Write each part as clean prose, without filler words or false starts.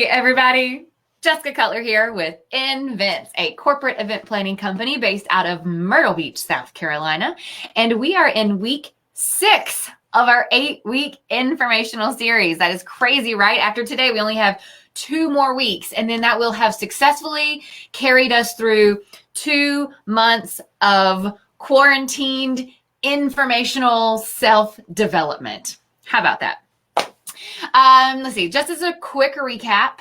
everybody. Jessica Cutler here with Invents, a corporate event planning company based out of Myrtle Beach, South Carolina. And we are in week 6 of our 8-week informational series. That is crazy, right? After today, we only have 2 more weeks, and then that will have successfully carried us through 2 months of quarantined informational self-development. How about that? Let's see, just as a quick recap,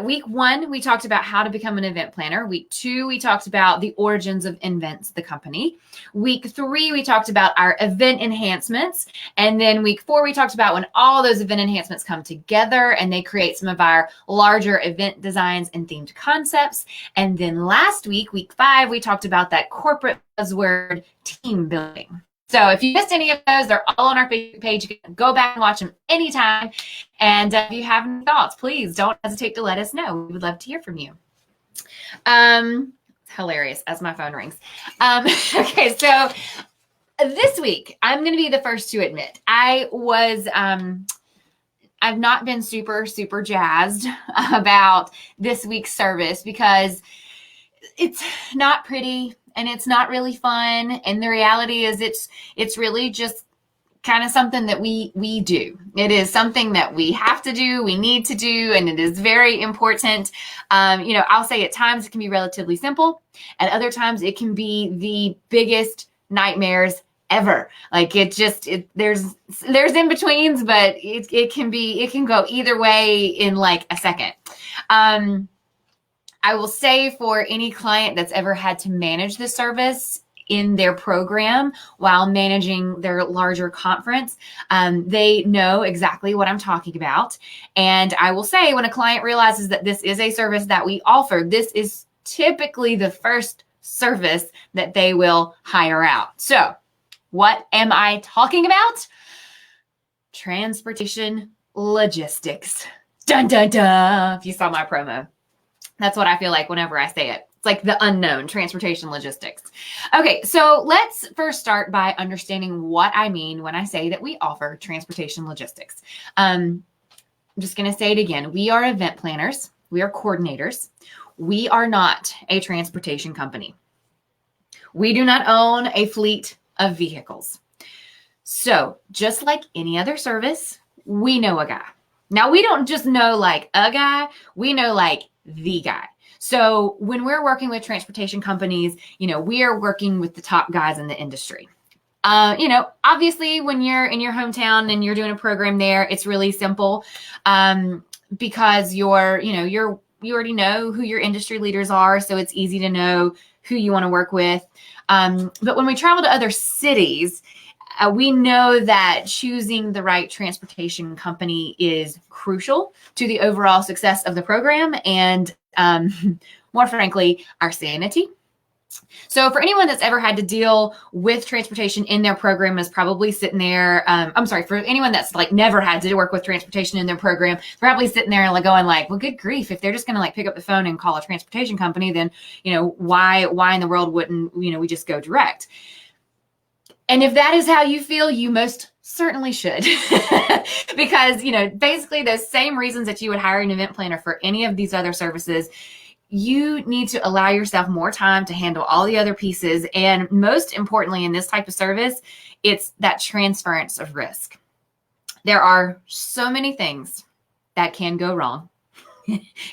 week 1, we talked about how to become an event planner. Week 2, we talked about the origins of Invents, the company. Week 3, we talked about our event enhancements. And then week 4, we talked about when all those event enhancements come together and they create some of our larger event designs and themed concepts. And then last week, week 5, we talked about that corporate buzzword, team building. So if you missed any of those, they're all on our Facebook page. You can go back and watch them anytime. And if you have any thoughts, please don't hesitate to let us know. We would love to hear from you. Hilarious as my phone rings. Okay, so this week, I'm going to be the first to admit, I've not been super jazzed about this week's service because it's not pretty. And it's not really fun. And the reality is it's really just kind of something that we do. It is something that we have to do, we need to do, and it is very important. I'll say at times it can be relatively simple. At other times it can be the biggest nightmares ever. Like there's in-betweens, but it can go either way in like a second. I will say for any client that's ever had to manage the service in their program while managing their larger conference, they know exactly what I'm talking about. And I will say when a client realizes that this is a service that we offer, this is typically the first service that they will hire out. So what am I talking about? Transportation logistics. Dun, dun, dun. If you saw my promo. That's what I feel like whenever I say it. It's like the unknown, transportation logistics. Okay, so let's first start by understanding what I mean when I say that we offer transportation logistics. I'm just going to say it again. We are event planners. We are coordinators. We are not a transportation company. We do not own a fleet of vehicles. So just like any other service, we know a guy. Now, we don't just know like a guy. We know like the guy. So when we're working with transportation companies, we are working with the top guys in the industry. Obviously when you're in your hometown and you're doing a program there, it's really simple because you already know who your industry leaders are. So it's easy to know who you want to work with. But when we travel to other cities, we know that choosing the right transportation company is crucial to the overall success of the program and, more frankly, our sanity. So for anyone that's ever had to deal with transportation in their program is probably sitting there. For anyone that's like never had to work with transportation in their program, probably sitting there and like going like, well, good grief, if they're just going to like pick up the phone and call a transportation company, then, why in the world wouldn't, we just go direct? And if that is how you feel, you most certainly should. Because, basically those same reasons that you would hire an event planner for any of these other services, you need to allow yourself more time to handle all the other pieces. And most importantly, in this type of service, it's that transference of risk. There are so many things that can go wrong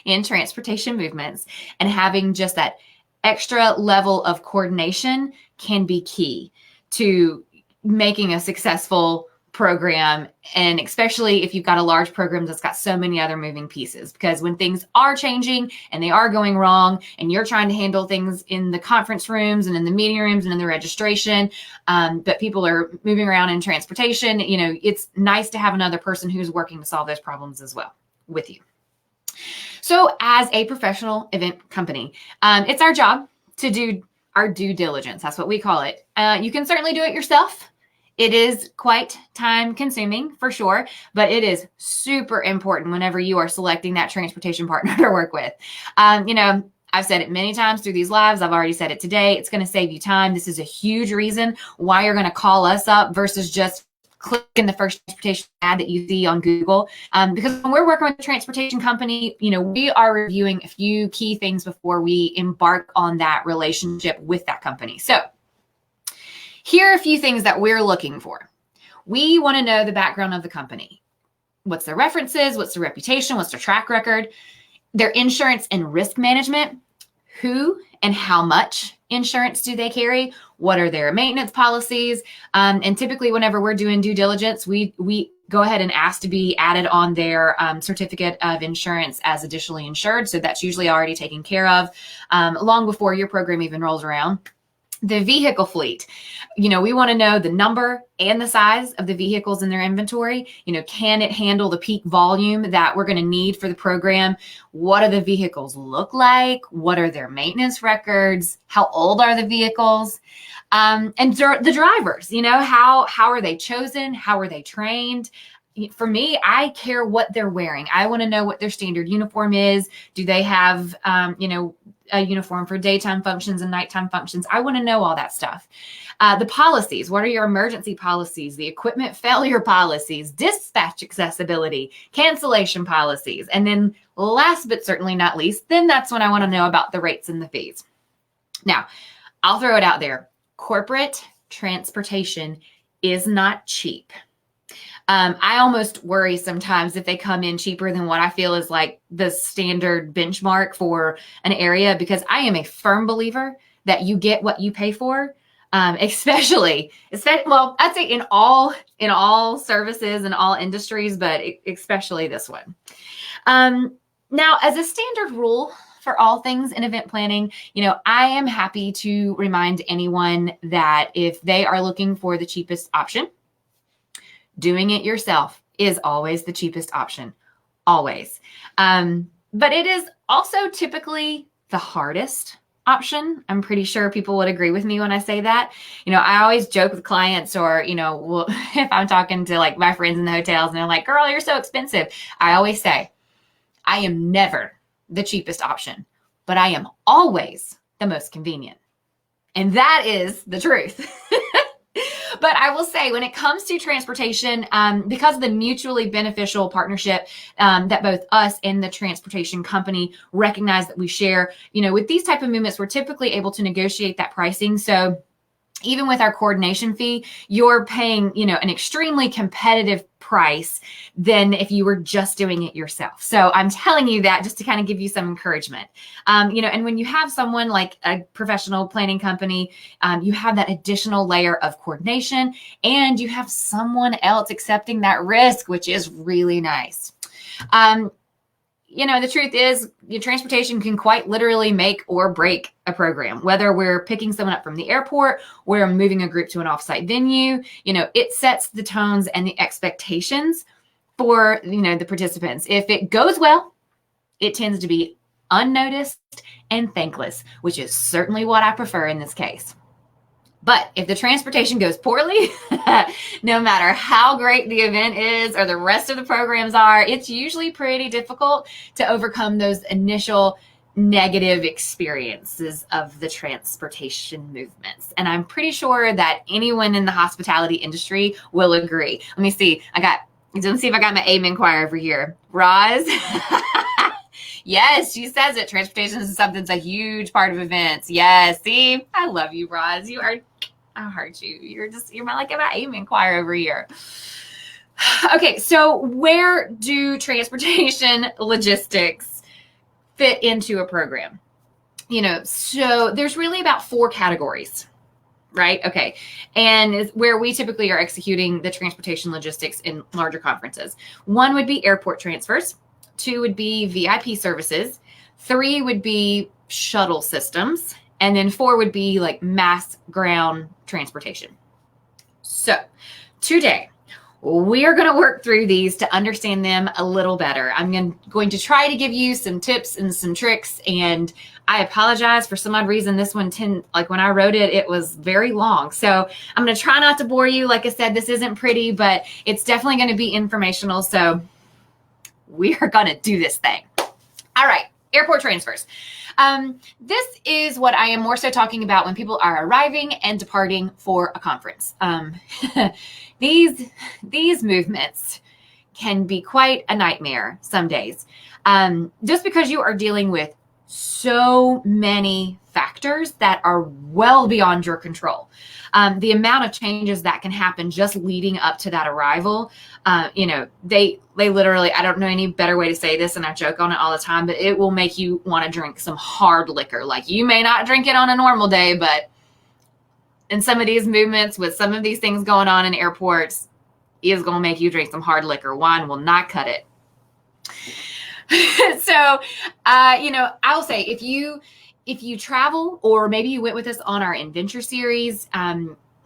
in transportation movements, and having just that extra level of coordination can be key to making a successful program, and especially if you've got a large program that's got so many other moving pieces. Because when things are changing and they are going wrong and you're trying to handle things in the conference rooms and in the meeting rooms and in the registration, but people are moving around in transportation, it's nice to have another person who's working to solve those problems as well with you. So as a professional event company, it's our job to do our due diligence. That's what we call it. You can certainly do it yourself. It is quite time consuming for sure, but it is super important whenever you are selecting that transportation partner to work with. I've said it many times through these lives. I've already said it today. It's going to save you time. This is a huge reason why you're going to call us up versus just click in the first transportation ad that you see on Google. Because when we're working with a transportation company, we are reviewing a few key things before we embark on that relationship with that company. So here are a few things that we're looking for. We want to know the background of the company. What's their references? What's their reputation? What's their track record? Their insurance and risk management. Who and how much insurance do they carry? What are their maintenance policies? And typically whenever we're doing due diligence, we go ahead and ask to be added on their certificate of insurance as additionally insured. So that's usually already taken care of long before your program even rolls around. The vehicle fleet, we want to know the number and the size of the vehicles in their inventory. Can it handle the peak volume that we're going to need for the program? What do the vehicles look like? What are their maintenance records? How old are the vehicles? And the drivers, how are they chosen? How are they trained? For me, I care what they're wearing. I want to know what their standard uniform is. Do they have, a uniform for daytime functions and nighttime functions? I want to know all that stuff. The policies, what are your emergency policies, the equipment failure policies, dispatch accessibility, cancellation policies. And then last but certainly not least, then that's when I want to know about the rates and the fees. Now, I'll throw it out there. Corporate transportation is not cheap. I almost worry sometimes if they come in cheaper than what I feel is like the standard benchmark for an area, because I am a firm believer that you get what you pay for, especially, well, I'd say in all services and all industries, but especially this one. Now, as a standard rule for all things in event planning, I am happy to remind anyone that if they are looking for the cheapest option, doing it yourself is always the cheapest option, always. But it is also typically the hardest option. I'm pretty sure people would agree with me when I say that. I always joke with clients or, if I'm talking to like my friends in the hotels and they're like, girl, you're so expensive. I always say, I am never the cheapest option, but I am always the most convenient. And that is the truth. But I will say when it comes to transportation, because of the mutually beneficial partnership that both us and the transportation company recognize that we share, with these type of movements, we're typically able to negotiate that pricing. So even with our coordination fee, you're paying, an extremely competitive price than if you were just doing it yourself. So I'm telling you that just to kind of give you some encouragement. And when you have someone like a professional planning company, you have that additional layer of coordination and you have someone else accepting that risk, which is really nice. The truth is your transportation can quite literally make or break a program, whether we're picking someone up from the airport, we're moving a group to an offsite venue, it sets the tones and the expectations for, the participants. If it goes well, it tends to be unnoticed and thankless, which is certainly what I prefer in this case. But if the transportation goes poorly, no matter how great the event is or the rest of the programs are, it's usually pretty difficult to overcome those initial negative experiences of the transportation movements. And I'm pretty sure that anyone in the hospitality industry will agree. Let me see. Let's see if I got my amen choir over here. Roz. Yes, she says it. Transportation is something that's a huge part of events. Yes. See, I love you, Roz. I heard you. You're like my amen choir over here. Okay. So where do transportation logistics fit into a program? So there's really about 4 categories, right? Okay. And is where we typically are executing the transportation logistics in larger conferences. 1 would be airport transfers. 2 would be VIP services. 3 would be shuttle systems. And then 4 would be like mass ground transportation. So today, we are going to work through these to understand them a little better. I'm going to try to give you some tips and some tricks. And I apologize for some odd reason. This one, when I wrote it, it was very long. So I'm going to try not to bore you. Like I said, this isn't pretty, but it's definitely going to be informational. So we are going to do this thing. All right. Airport transfers. This is what I am more so talking about when people are arriving and departing for a conference. These movements can be quite a nightmare some days, just because you are dealing with so many factors that are well beyond your control. The amount of changes that can happen just leading up to that arrival, they literally, I don't know any better way to say this, and I joke on it all the time, but it will make you want to drink some hard liquor. Like, you may not drink it on a normal day, but in some of these movements with some of these things going on in airports, is going to make you drink some hard liquor. Wine will not cut it. So, I'll say if you travel, or maybe you went with us on our adventure series,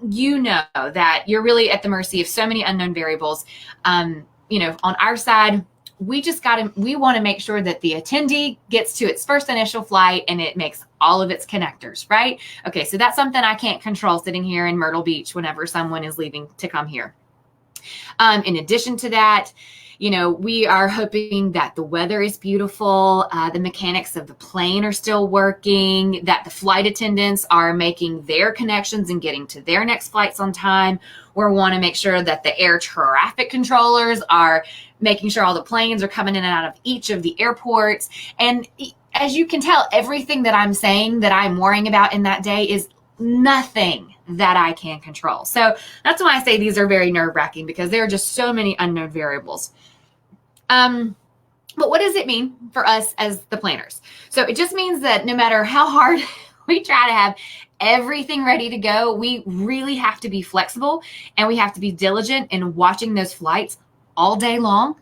you know that you're really at the mercy of so many unknown variables. On our side, we want to make sure that the attendee gets to its first initial flight and it makes all of its connectors, right? Okay, so that's something I can't control sitting here in Myrtle Beach whenever someone is leaving to come here. In addition to that, we are hoping that the weather is beautiful, the mechanics of the plane are still working, that the flight attendants are making their connections and getting to their next flights on time. We want to make sure that the air traffic controllers are making sure all the planes are coming in and out of each of the airports. And as you can tell, everything that I'm saying that I'm worrying about in that day is nothing that I can control. So that's why I say these are very nerve-wracking, because there are just so many unknown variables. But what does it mean for us as the planners? So it just means that no matter how hard we try to have everything ready to go, we really have to be flexible, and we have to be diligent in watching those flights all day long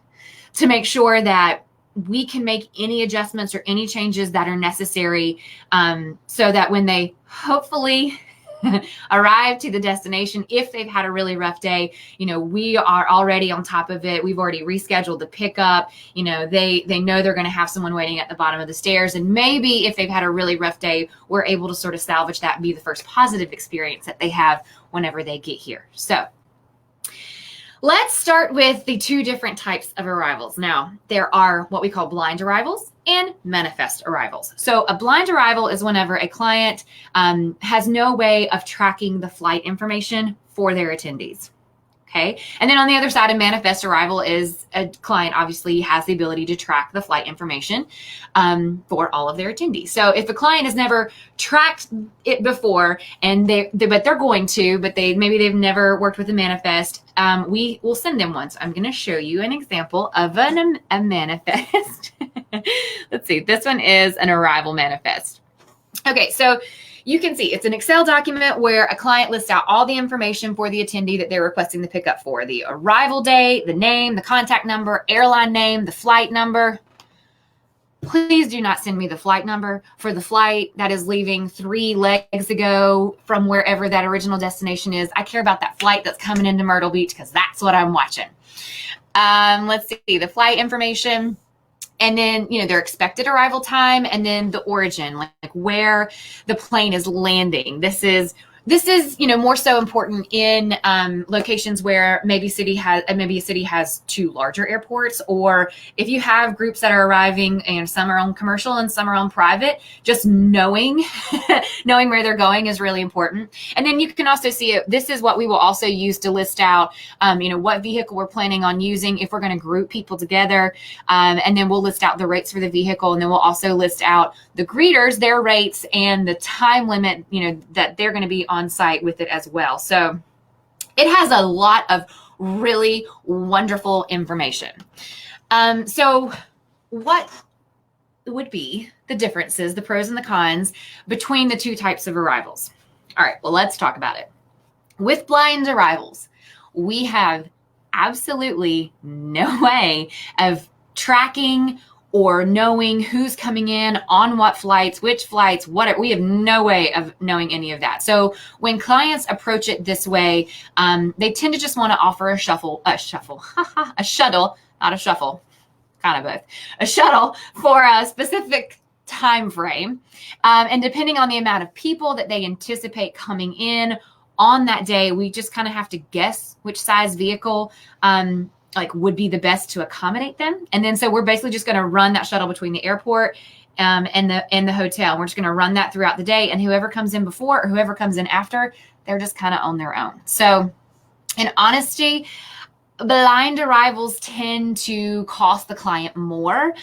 to make sure that we can make any adjustments or any changes that are necessary, so that when they hopefully arrive to the destination, if they've had a really rough day, we are already on top of it. We've already rescheduled the pickup. They know they're going to have someone waiting at the bottom of the stairs. And maybe if they've had a really rough day, we're able to sort of salvage that and be the first positive experience that they have whenever they get here. So let's start with the two different types of arrivals. Now, there are what we call blind arrivals and manifest arrivals. So a blind arrival is whenever a client has no way of tracking the flight information for their attendees. Okay. And then on the other side, a manifest arrival is a client obviously has the ability to track the flight information for all of their attendees. So if a client has never tracked it before, and but they're going to, but maybe they've never worked with a manifest, we will send them one. So I'm going to show you an example of a manifest. Let's see. This one is an arrival manifest. Okay. So you can see it's an Excel document where a client lists out all the information for the attendee that they're requesting the pickup for: the arrival date, the name, the contact number, airline name, the flight number. Please do not send me the flight number for the flight that is leaving 3 legs ago from wherever that original destination is. I care about that flight that's coming into Myrtle Beach, because that's what I'm watching. Let's see, the flight information. And then, their expected arrival time, and then the origin, like where the plane is landing. This is, more so important in locations where maybe a city has 2 larger airports, or if you have groups that are arriving and some are on commercial and some are on private, just knowing where they're going is really important. And then you can also see it. This is what we will also use to list out, what vehicle we're planning on using if we're going to group people together. And then we'll list out the rates for the vehicle. And then we'll also list out the greeters, their rates, and the time limit, that they're going to be on site with it as well. So it has a lot of really wonderful information. So what would be the differences, the pros and the cons between the two types of arrivals? All right, well, let's talk about it. With blind arrivals, we have absolutely no way of tracking or knowing who's coming in, on what flights, which flights, what. We have no way of knowing any of that. So when clients approach it this way, they tend to just want to offer a shuttle, not a shuffle, kind of both, a shuttle for a specific time frame. And depending on the amount of people that they anticipate coming in on that day, we just kind of have to guess which size vehicle would be the best to accommodate them. And then so we're basically just going to run that shuttle between the airport and the hotel. We're just going to run that throughout the day. And whoever comes in before or whoever comes in after, they're just kind of on their own. So in honesty, blind arrivals tend to cost the client more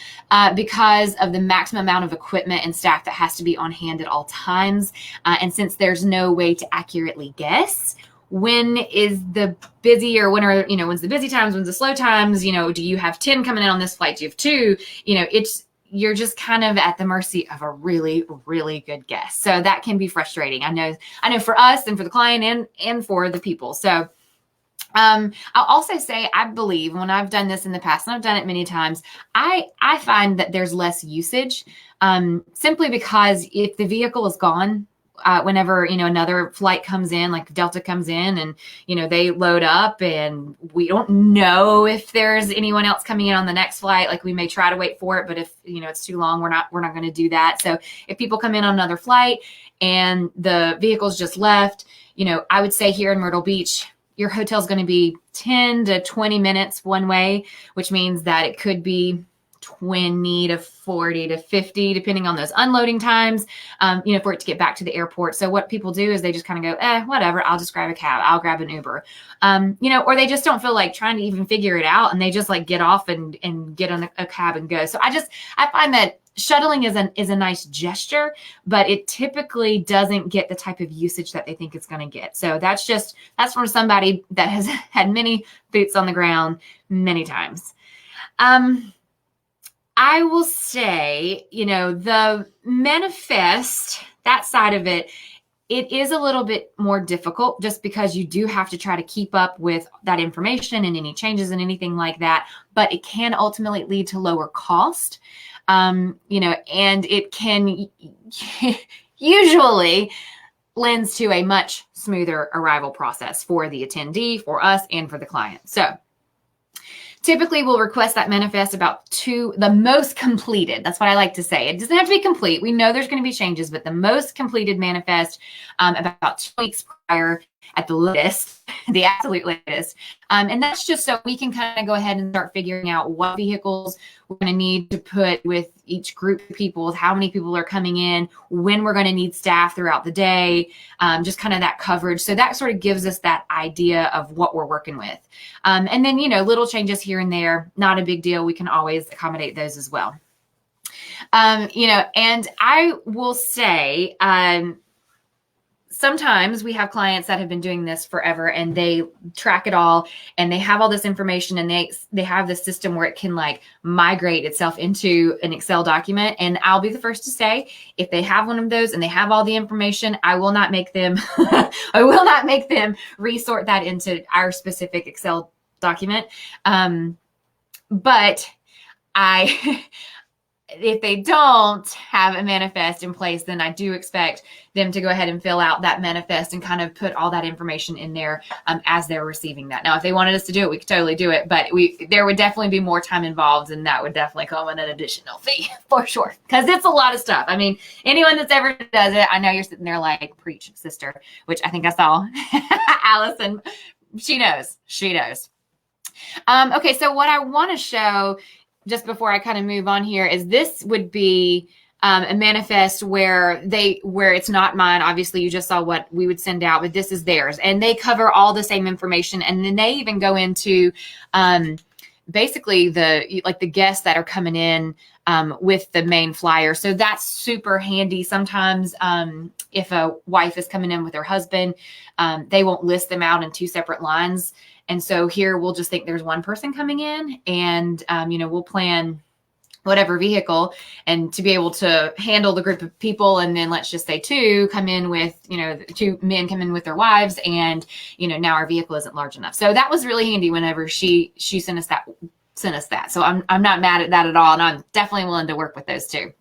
because of the maximum amount of equipment and staff that has to be on hand at all times. And since there's no way to accurately guess when is the busy, or when are, when's the busy times, when's the slow times, do you have 10 coming in on this flight? Do you have 2? You're just kind of at the mercy of a really, really good guess. So that can be frustrating. I know for us and for the client and for the people. So I'll also say, I believe when I've done this in the past, and I've done it many times, I find that there's less usage, simply because if the vehicle is gone, whenever, another flight comes in, like Delta comes in and, they load up and we don't know if there's anyone else coming in on the next flight. Like we may try to wait for it, but if, it's too long, we're not going to do that. So if people come in on another flight and the vehicle's just left, I would say here in Myrtle Beach, your hotel's going to be 10 to 20 minutes one way, which means that it could be 20 to 40 to 50, depending on those unloading times, for it to get back to the airport. So what people do is they just kind of go, whatever, I'll just grab a cab. I'll grab an Uber, or they just don't feel like trying to even figure it out. And they just like get off and get on a cab and go. So I find that shuttling is a nice gesture, but it typically doesn't get the type of usage that they think it's going to get. So that's from somebody that has had many boots on the ground many times. I will say, the manifest, that side of it, it is a little bit more difficult just because you do have to try to keep up with that information and any changes and anything like that. But it can ultimately lead to lower cost, and it can usually lends to a much smoother arrival process for the attendee, for us, and for the client. So typically we'll request that manifest about the most completed. That's what I like to say. It doesn't have to be complete. We know there's going to be changes, but the most completed manifest about 2 weeks prior at the latest, the absolute latest. And that's just so we can kind of go ahead and start figuring out what vehicles we're going to need to put with each group of people, how many people are coming in, when we're going to need staff throughout the day, just kind of that coverage. So that sort of gives us that idea of what we're working with. And then, little changes here and there, not a big deal. We can always accommodate those as well. And I will say, sometimes we have clients that have been doing this forever and they track it all and they have all this information and they have this system where it can like migrate itself into an Excel document. And I'll be the first to say, if they have one of those and they have all the information, I will not make them, resort that into our specific Excel document. But if they don't have a manifest in place, then I do expect them to go ahead and fill out that manifest and kind of put all that information in there as they're receiving that. Now, if they wanted us to do it, we could totally do it, but there would definitely be more time involved, and that would definitely come at an additional fee for sure, because it's a lot of stuff. I mean, anyone that's ever does it, I know you're sitting there like, preach, sister, which I think I saw Allison. She knows. Okay, so what I want to show just before I kind of move on here is this would be a manifest where it's not mine. Obviously, you just saw what we would send out, but this is theirs. And they cover all the same information. And then they even go into basically the guests that are coming in with the main flyer. So that's super handy. Sometimes if a wife is coming in with her husband, they won't list them out in 2 separate lines. And so here we'll just think there's one person coming in and, we'll plan whatever vehicle and to be able to handle the group of people. And then let's just say 2 come in with, 2 men come in with their wives and, now our vehicle isn't large enough. So that was really handy whenever she sent us that. So I'm not mad at that at all. And I'm definitely willing to work with those too.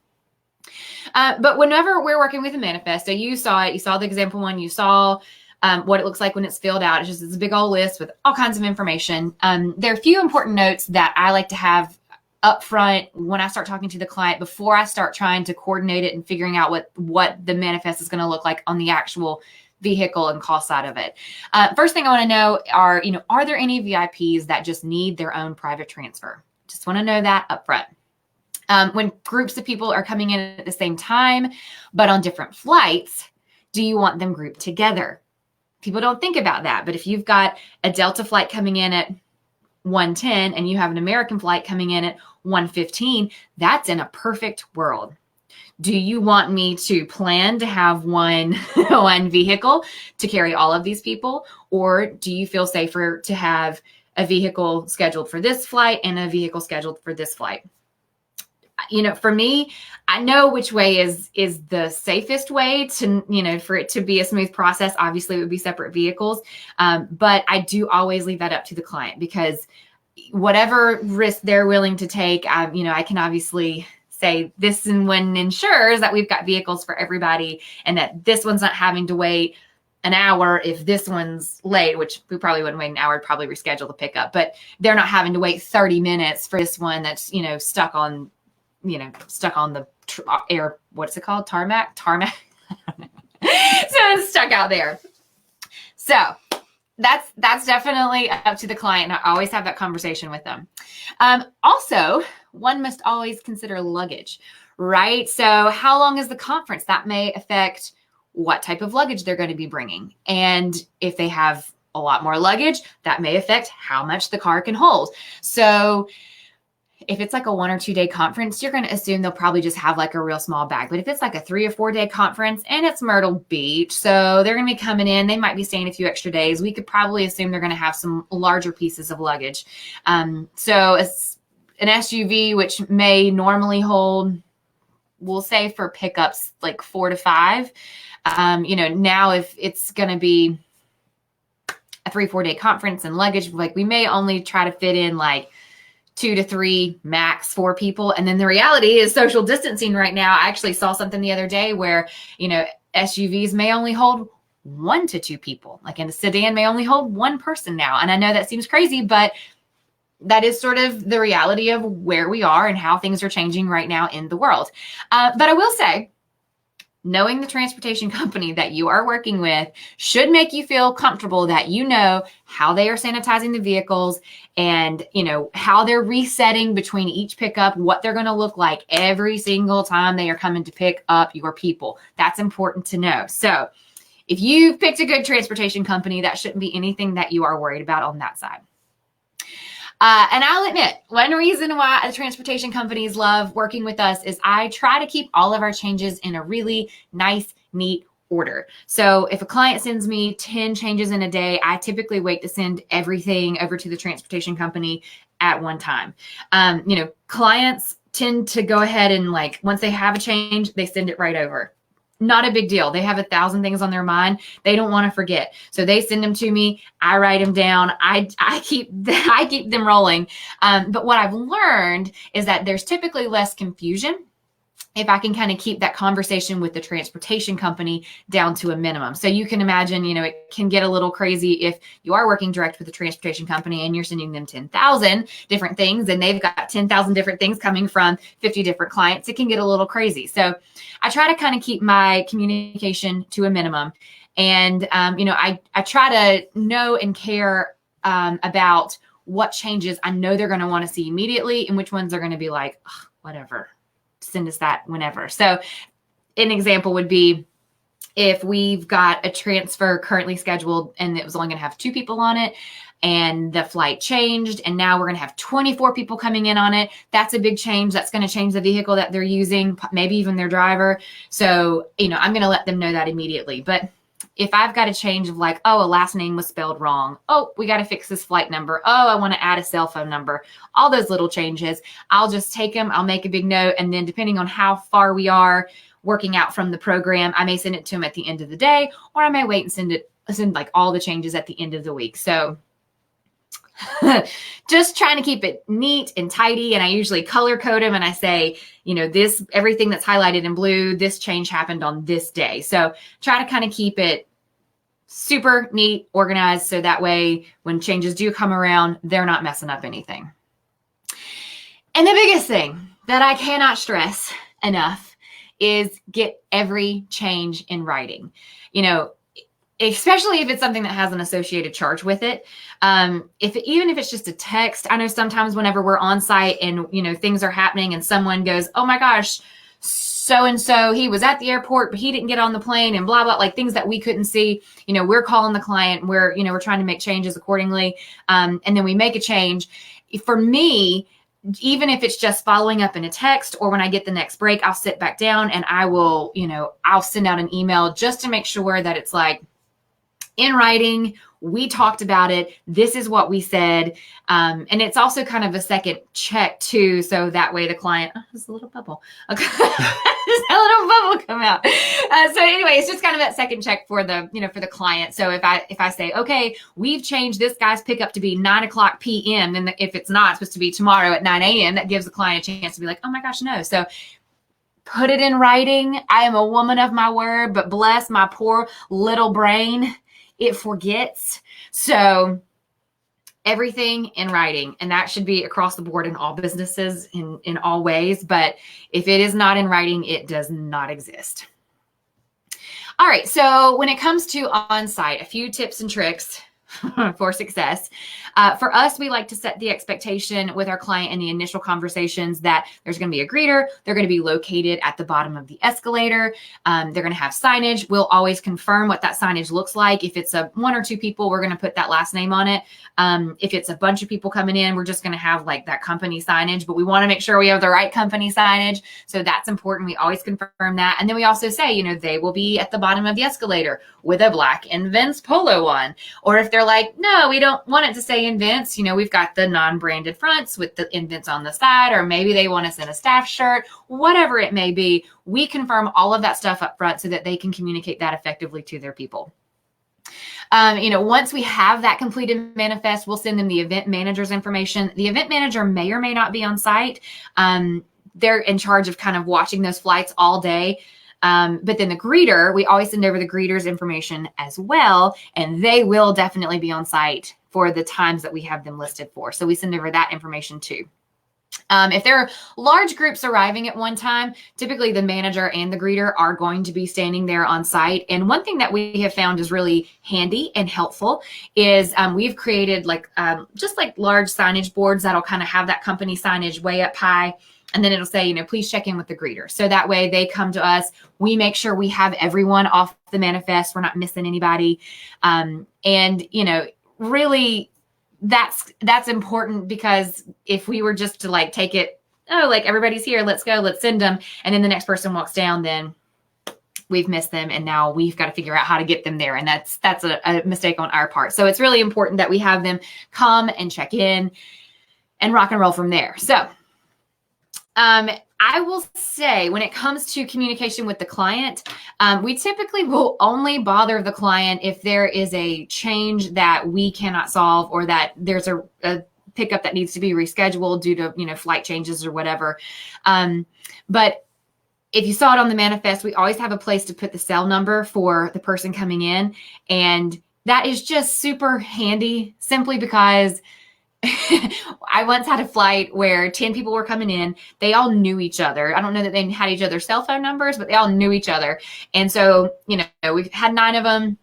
But whenever we're working with a manifesto, you saw the example one, you saw what it looks like when it's filled out. It's a big old list with all kinds of information. There are a few important notes that I like to have up front when I start talking to the client before I start trying to coordinate it and figuring out what the manifest is going to look like on the actual vehicle and cost side of it. First thing I want to know are there any VIPs that just need their own private transfer? Just want to know that up front. When groups of people are coming in at the same time, but on different flights, do you want them grouped together? People don't think about that. But if you've got a Delta flight coming in at 1:10 and you have an American flight coming in at 1:15, that's in a perfect world. Do you want me to plan to have one vehicle to carry all of these people? Or do you feel safer to have a vehicle scheduled for this flight and a vehicle scheduled for this flight? For me, I know which way is the safest way to, for it to be a smooth process. Obviously, it would be separate vehicles. But I do always leave that up to the client, because whatever risk they're willing to take, I can obviously say this one ensures that we've got vehicles for everybody, and that this one's not having to wait an hour if this one's late, which we probably wouldn't wait an hour, probably reschedule the pickup, but they're not having to wait 30 minutes for this one that's, stuck on the air, what's it called? Tarmac. So it's stuck out there. So that's definitely up to the client. And I always have that conversation with them. Also, one must always consider luggage, right? So how long is the conference? That may affect what type of luggage they're going to be bringing. And if they have a lot more luggage, that may affect how much the car can hold. So if it's like a 1 or 2 day conference, you're going to assume they'll probably just have like a real small bag. But if it's like a 3 or 4 day conference and it's Myrtle Beach, so they're going to be coming in, they might be staying a few extra days. We could probably assume they're going to have some larger pieces of luggage. So it's an SUV, which may normally hold, we'll say for pickups, like 4 to 5. Now if it's going to be a 3-4 day conference and luggage, like we may only try to fit in like 2 to 3, max 4 people. And then the reality is social distancing right now. I actually saw something the other day where, SUVs may only hold 1 to 2 people. Like in a sedan may only hold 1 person now. And I know that seems crazy, but that is sort of the reality of where we are and how things are changing right now in the world. But I will say, knowing the transportation company that you are working with should make you feel comfortable that you know how they are sanitizing the vehicles and, how they're resetting between each pickup, what they're going to look like every single time they are coming to pick up your people. That's important to know. So if you've picked a good transportation company, that shouldn't be anything that you are worried about on that side. And I'll admit, one reason why the transportation companies love working with us is I try to keep all of our changes in a really nice, neat order. So if a client sends me 10 changes in a day, I typically wait to send everything over to the transportation company at one time. Clients tend to go ahead and once they have a change, they send it right over. Not a big deal. They have 1,000 things on their mind. They don't want to forget. So they send them to me. I write them down. I keep them rolling. But what I've learned is that there's typically less confusion if I can kind of keep that conversation with the transportation company down to a minimum. So you can imagine, it can get a little crazy if you are working direct with a transportation company and you're sending them 10,000 different things and they've got 10,000 different things coming from 50 different clients. It can get a little crazy. So I try to kind of keep my communication to a minimum. And, I try to know and care about what changes I know they're going to want to see immediately and which ones are going to be like, whatever. Send us that whenever. So an example would be if we've got a transfer currently scheduled and it was only going to have 2 people on it and the flight changed and now we're going to have 24 people coming in on it. That's a big change. That's going to change the vehicle that they're using, maybe even their driver. So, I'm going to let them know that immediately. But if I've got a change of a last name was spelled wrong. Oh, we got to fix this flight number. Oh, I want to add a cell phone number. All those little changes, I'll just take them. I'll make a big note. And then depending on how far we are working out from the program, I may send it to them at the end of the day, or I may wait and send all the changes at the end of the week. So just trying to keep it neat and tidy. And I usually color code them and I say, everything that's highlighted in blue, this change happened on this day. So try to kind of keep it super neat, organized. So that way when changes do come around, they're not messing up anything. And the biggest thing that I cannot stress enough is get every change in writing. especially if it's something that has an associated charge with it. Even if it's just a text, I know sometimes whenever we're on site and, things are happening and someone goes, oh my gosh, so-and-so, he was at the airport, but he didn't get on the plane and blah, blah, like things that we couldn't see, we're calling the client, we're trying to make changes accordingly. And then we make a change. For me, even if it's just following up in a text, or when I get the next break, I'll sit back down and I will, I'll send out an email just to make sure that it's like in writing. We talked about it. This is what we said. And it's also kind of a second check too. So that way the client, there's a little bubble. Okay. There's a little bubble come out. So anyway, it's just kind of that second check for the, for the client. So if I say, okay, we've changed this guy's pickup to be 9:00 PM, then if it's not, it's supposed to be tomorrow at 9 AM, that gives the client a chance to be like, oh my gosh, no. So put it in writing. I am a woman of my word, but bless my poor little brain, it forgets. So everything in writing, and that should be across the board in all businesses in all ways. But if it is not in writing, it does not exist. All right. So when it comes to on-site, a few tips and tricks for success. For us, we like to set the expectation with our client in the initial conversations that there's going to be a greeter. They're going to be located at the bottom of the escalator. They're going to have signage. We'll always confirm what that signage looks like. If it's one or two people, we're going to put that last name on it. If it's a bunch of people coming in, we're just going to have like that company signage, but we want to make sure we have the right company signage. So that's important. We always confirm that. And then we also say, they will be at the bottom of the escalator with a black Invents polo on. Or if they're like, no, we don't want it to say Invents, we've got the non-branded fronts with the Invents on the side, or maybe they want us in a staff shirt, whatever it may be. We confirm all of that stuff up front so that they can communicate that effectively to their people. Once we have that completed manifest, we'll send them the event manager's information. The event manager may or may not be on site. They're in charge of kind of watching those flights all day. But then the greeter, we always send over the greeter's information as well, and they will definitely be on site for the times that we have them listed for. So we send over that information too. If there are large groups arriving at one time, typically the manager and the greeter are going to be standing there on site. And one thing that we have found is really handy and helpful is we've created just like large signage boards that'll kind of have that company signage way up high. And then it'll say, please check in with the greeter. So that way they come to us. We make sure we have everyone off the manifest. We're not missing anybody. Really that's important, because if we were just to take it, everybody's here, let's go, let's send them. And then the next person walks down, then we've missed them. And now we've got to figure out how to get them there. And that's a mistake on our part. So it's really important that we have them come and check in and rock and roll from there. So, I will say when it comes to communication with the client, we typically will only bother the client if there is a change that we cannot solve, or that there's a pickup that needs to be rescheduled due to, flight changes or whatever. But if you saw it on the manifest, we always have a place to put the cell number for the person coming in. And that is just super handy, simply because I once had a flight where 10 people were coming in. They all knew each other. I don't know that they had each other's cell phone numbers, but they all knew each other. And so, we had 9 of them.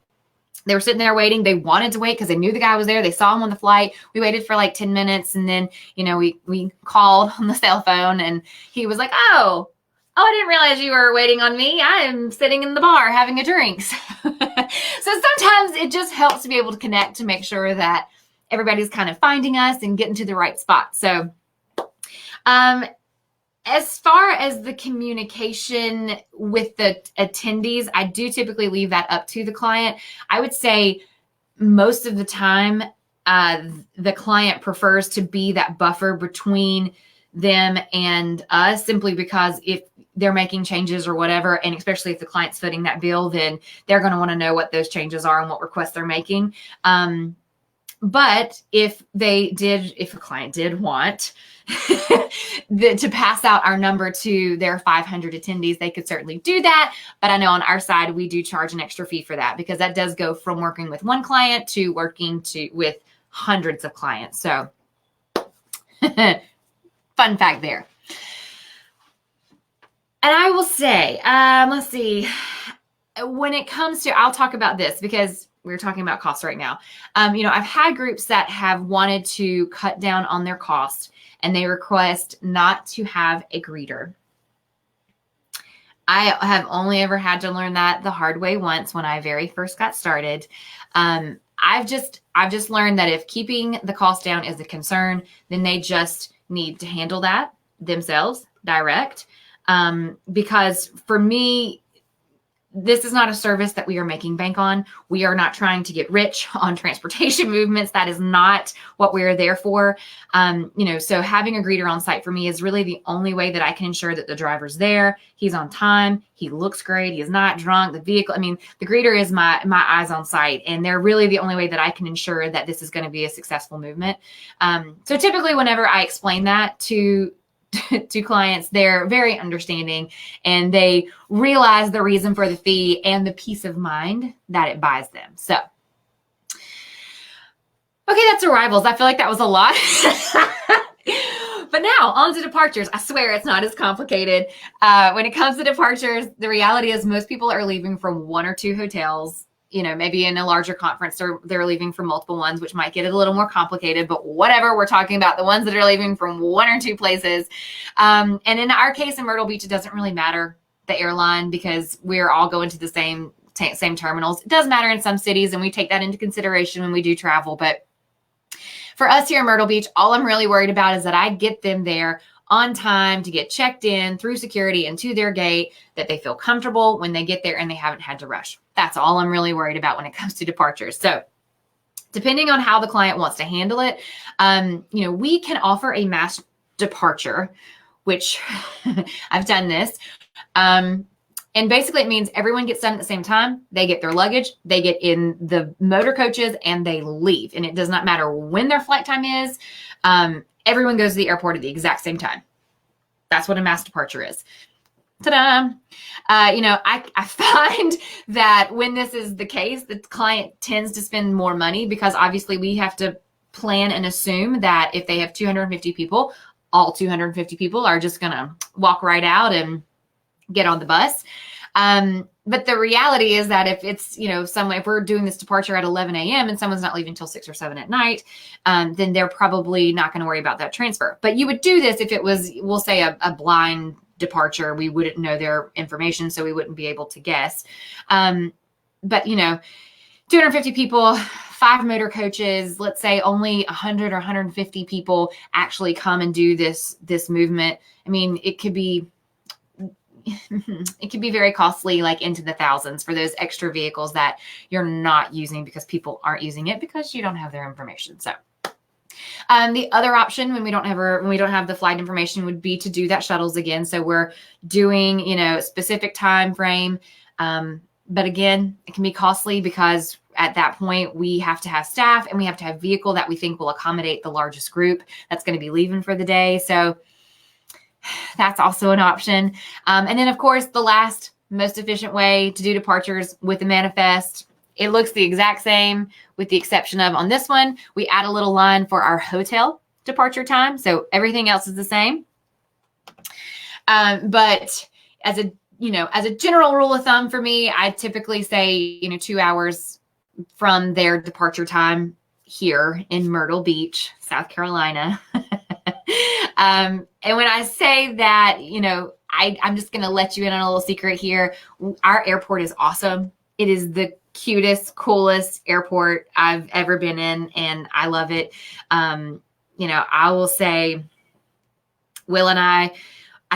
They were sitting there waiting. They wanted to wait because they knew the guy was there. They saw him on the flight. We waited for 10 minutes. And then, we called on the cell phone, and he was like, oh, I didn't realize you were waiting on me. I am sitting in the bar having a drink. So sometimes it just helps to be able to connect to make sure that everybody's kind of finding us and getting to the right spot. So as far as the communication with the attendees, I do typically leave that up to the client. I would say most of the time, the client prefers to be that buffer between them and us, simply because if they're making changes or whatever, and especially if the client's footing that bill, then they're going to want to know what those changes are and what requests they're making. But if a client did want to pass out our number to their 500 attendees, they could certainly do that. But I know on our side, we do charge an extra fee for that, because that does go from working with one client to working with hundreds of clients. So fun fact there. And I will say, let's see. when it comes to, I'll talk about this because we're talking about costs right now. I've had groups that have wanted to cut down on their cost and they request not to have a greeter. I have only ever had to learn that the hard way once when I very first got started. I've just learned that if keeping the cost down is a concern, then they just need to handle that themselves direct. Because for me, this is not a service that we are making bank on. We are not trying to get rich on transportation movements. That is not what we are there for. So having a greeter on site for me is really the only way that I can ensure that the driver's there. He's on time. He looks great. He is not drunk. The vehicle, the greeter is my eyes on site, and they're really the only way that I can ensure that this is going to be a successful movement. So typically whenever I explain that to clients, they're very understanding and they realize the reason for the fee and the peace of mind that it buys them. So, okay, that's arrivals. I feel like that was a lot. But now on to departures. I swear it's not as complicated. When it comes to departures, the reality is most people are leaving from one or two hotels. Maybe in a larger conference, they're leaving from multiple ones, which might get it a little more complicated, but whatever, we're talking about the ones that are leaving from one or two places. And in our case in Myrtle Beach, it doesn't really matter the airline because we're all going to the same terminals. It does matter in some cities, and we take that into consideration when we do travel. But for us here in Myrtle Beach, all I'm really worried about is that I get them there on time to get checked in through security and to their gate, that they feel comfortable when they get there and they haven't had to rush. That's all I'm really worried about when it comes to departures. So depending on how the client wants to handle it, we can offer a mass departure, which I've done this. And basically it means everyone gets done at the same time. They get their luggage, they get in the motor coaches, and they leave. And it does not matter when their flight time is. Everyone goes to the airport at the exact same time. That's what a mass departure is. Ta-da! I find that when this is the case, the client tends to spend more money because obviously we have to plan and assume that if they have 250 people, all 250 people are just going to walk right out and get on the bus. But the reality is that if it's, if we're doing this departure at 11 a.m. and someone's not leaving until 6 or 7 at night, then they're probably not going to worry about that transfer. But you would do this if it was, we'll say, a blind departure. We wouldn't know their information, so we wouldn't be able to guess. But 250 people, 5 motor coaches, let's say only 100 or 150 people actually come and do this movement. It could be very costly, like into the thousands for those extra vehicles that you're not using because people aren't using it because you don't have their information. So the other option when we don't have the flight information would be to do that shuttles again. So we're doing, a specific time frame. But again, it can be costly because at that point we have to have staff and we have to have vehicle that we think will accommodate the largest group that's going to be leaving for the day. So that's also an option. And then, of course, the last most efficient way to do departures with the manifest, it looks the exact same with the exception of on this one, we add a little line for our hotel departure time. So everything else is the same. But as a general rule of thumb for me, I typically say, 2 hours from their departure time here in Myrtle Beach, South Carolina. And when I say that, I'm just going to let you in on a little secret here. Our airport is awesome. It is the cutest, coolest airport I've ever been in, and I love it. I will say, Will and I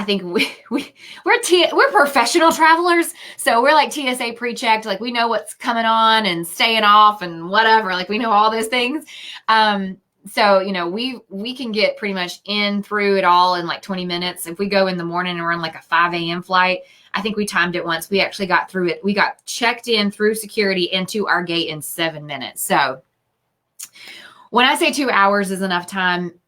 think we're professional travelers. So we're like TSA pre-checked. Like we know what's coming on and staying off and whatever. Like we know all those things. So, we can get pretty much in through it all in like 20 minutes. If we go in the morning and we're on like a 5 a.m. flight, I think we timed it once. We actually got through it. We got checked in through security into our gate in 7 minutes. So when I say 2 hours is enough time,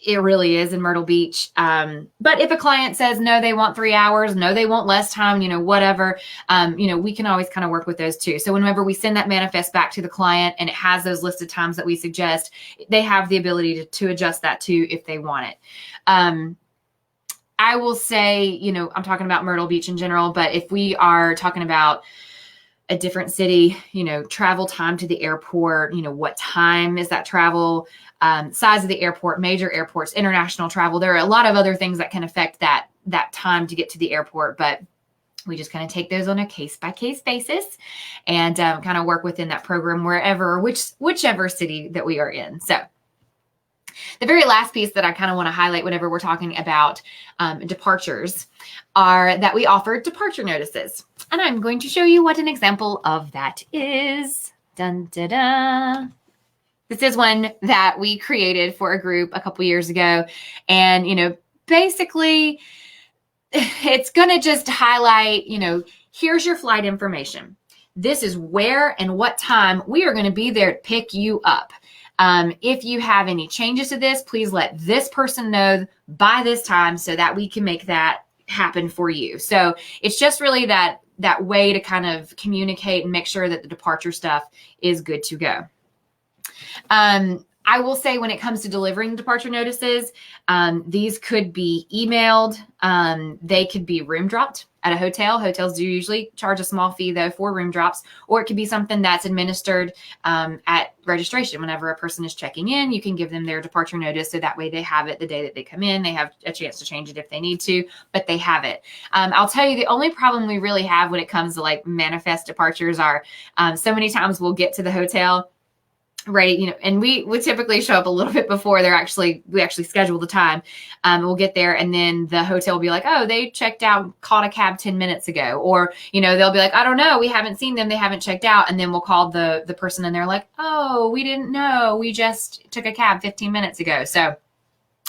it really is in Myrtle Beach. But if a client says, no, they want 3 hours, no, they want less time, whatever, we can always kind of work with those too. So whenever we send that manifest back to the client and it has those listed times that we suggest, they have the ability to adjust that too if they want it. I will say, I'm talking about Myrtle Beach in general, but if we are talking about a different city, travel time to the airport, what time is that travel, size of the airport, major airports, international travel. There are a lot of other things that can affect that time to get to the airport, but we just kind of take those on a case-by-case basis and kind of work within that program wherever, whichever city that we are in. So the very last piece that I kind of want to highlight whenever we're talking about departures are that we offer departure notices. And I'm going to show you what an example of that is. Dun, da, da. This is one that we created for a group a couple years ago. And, basically, it's going to just highlight, here's your flight information. This is where and what time we are going to be there to pick you up. If you have any changes to this, please let this person know by this time so that we can make that happen for you. So it's just really that way to kind of communicate and make sure that the departure stuff is good to go. I will say when it comes to delivering departure notices, these could be emailed. They could be room dropped at a hotel. Hotels do usually charge a small fee, though, for room drops, or it could be something that's administered at registration. Whenever a person is checking in, you can give them their departure notice, so that way they have it the day that they come in. They have a chance to change it if they need to, but they have it. I'll tell you, the only problem we really have when it comes to like manifest departures are so many times we'll get to the hotel, right, and we would typically show up a little bit before we actually schedule the time. We'll get there, and then the hotel will be like, oh, they checked out, called a cab 10 minutes ago. Or, they'll be like, I don't know, we haven't seen them, they haven't checked out. And then we'll call the person, and they're like, oh, we didn't know, we just took a cab 15 minutes ago. So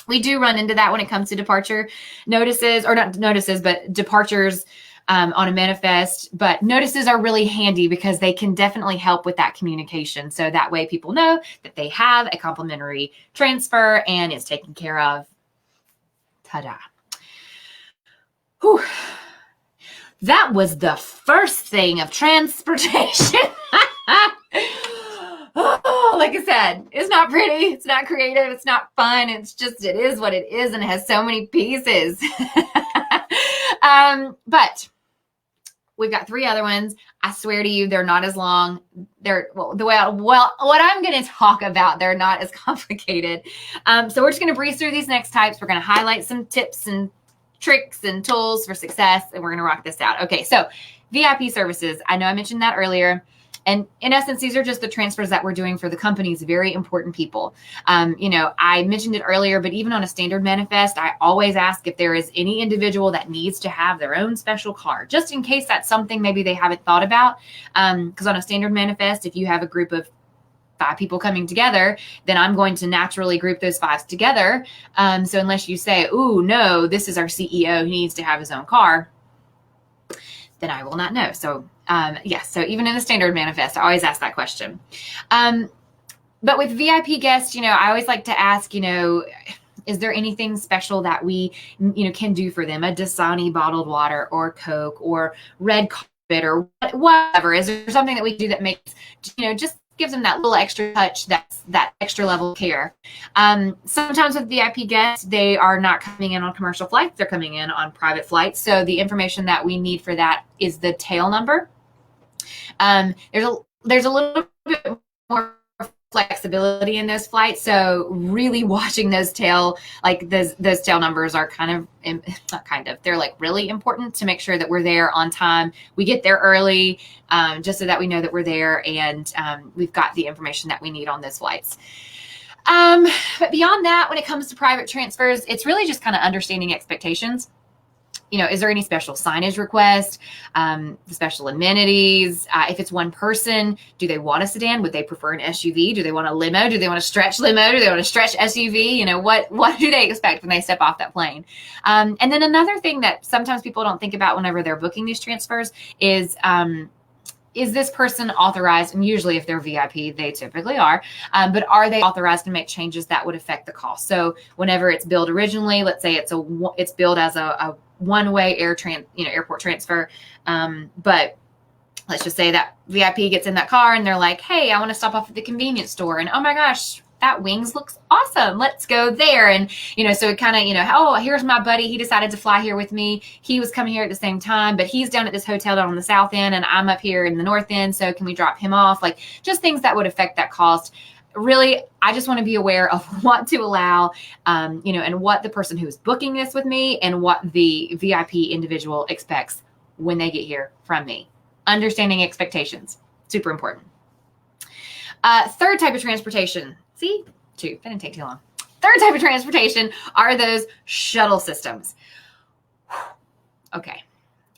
we do run into that when it comes to departure notices, or not notices, but departures on a manifest. But notices are really handy because they can definitely help with that communication. So that way people know that they have a complimentary transfer and it's taken care of. Ta-da. Whew. That was the first thing of transportation. Oh, like I said, it's not pretty, it's not creative, it's not fun. It's just, it is what it is, and it has so many pieces. But we've got 3 other ones. I swear to you, they're not as long. What I'm going to talk about, they're not as complicated. So we're just going to breeze through these next types. We're going to highlight some tips and tricks and tools for success, and we're going to rock this out. Okay, so VIP services. I know I mentioned that earlier. And in essence, these are just the transfers that we're doing for the company's very important people. I mentioned it earlier, but even on a standard manifest, I always ask if there is any individual that needs to have their own special car, just in case that's something maybe they haven't thought about. Because on a standard manifest, if you have a group of 5 people coming together, then I'm going to naturally group those 5 together. So unless you say, ooh, no, this is our CEO, he needs to have his own car, then I will not know. So yes, so even in the standard manifest, I always ask that question. But with VIP guests, I always like to ask, is there anything special that we, can do for them? A Dasani bottled water or Coke or red carpet or whatever. Is there something that we do that makes, just gives them that little extra touch, that extra level of care? Sometimes with VIP guests, they are not coming in on commercial flights. They're coming in on private flights. So the information that we need for that is the tail number. There's a little bit more flexibility in those flights. So really watching those tail numbers are they're like really important to make sure that we're there on time. We get there early, just so that we know that we're there and we've got the information that we need on those flights. But beyond that, when it comes to private transfers, it's really just kind of understanding expectations. Is there any special signage request, special amenities? If it's one person, do they want a sedan? Would they prefer an SUV? Do they want a limo? Do they want a stretch limo? Do they want a stretch SUV? What do they expect when they step off that plane? And then another thing that sometimes people don't think about whenever they're booking these transfers is this person authorized? And usually if they're VIP, they typically are, but are they authorized to make changes that would affect the cost? So whenever it's billed originally, let's say it's billed as a one-way airport transfer. But let's just say that VIP gets in that car and they're like, hey, I want to stop off at the convenience store. And oh my gosh, that wings looks awesome. Let's go there. And, so it kind of, oh, here's my buddy. He decided to fly here with me. He was coming here at the same time, but he's down at this hotel down on the south end and I'm up here in the north end. So can we drop him off? Like just things that would affect that cost. Really, I just want to be aware of what to allow, and what the person who is booking this with me and what the VIP individual expects when they get here from me. Understanding expectations, super important. Third type of transportation. See, 2, that didn't take too long. Third type of transportation are those shuttle systems. Okay.